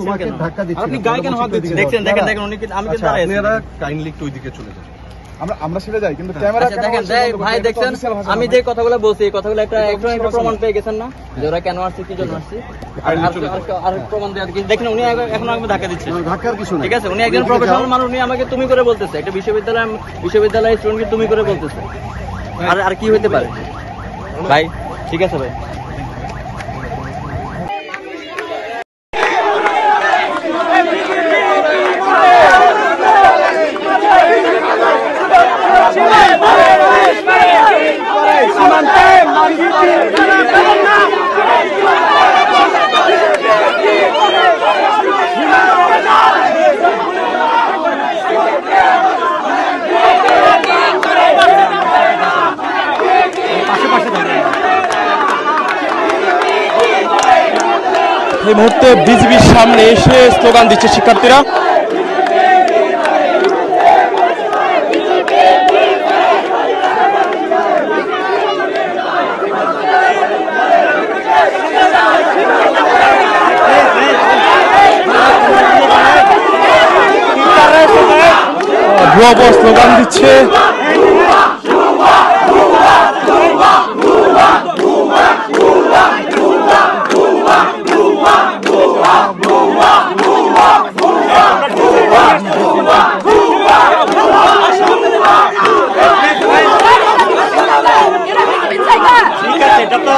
তোমাকে ধাক্কা দিচ্ছি। আপনি গায়ে কেন হাত দিচ্ছেন? দেখেন দেখেন দেখেন উনি আমি কিন্তু দাঁড়াই আছি। আপনারা কাইন্ডলি একটু ওইদিকে চলে যান। আমরা সেটা যাই, কিন্তু ক্যামেরা দেখেন ভাই দেখছেন আমি যে কথাগুলো বলছি এই কথাগুলো একটা প্রমাণ পেয়ে গেছেন না যে ওরা কেন আসছে কি জন্য আসছে আর প্রমাণ দেওয়ার কি দেখেন উনি এখন আমাকে ধাক্কা দিচ্ছে। ধাক্কার কিছু না, ঠিক আছে উনি একজন প্রফেশনাল মানুষ, উনি আমাকে তুমি করে বলতেছে, একটা বিশ্ববিদ্যালয়ের স্টুডেন্টকে তুমি করে বলতেছে, আর কি হইতে পারে ভাই? ঠিক আছে ভাই। এই মুহূর্তে বিজিবির সামনে এসে স্লোগান দিচ্ছে শিক্ষার্থীরা। ভুয়া স্লোগান দিচ্ছে। ঠিক আছে এটা তো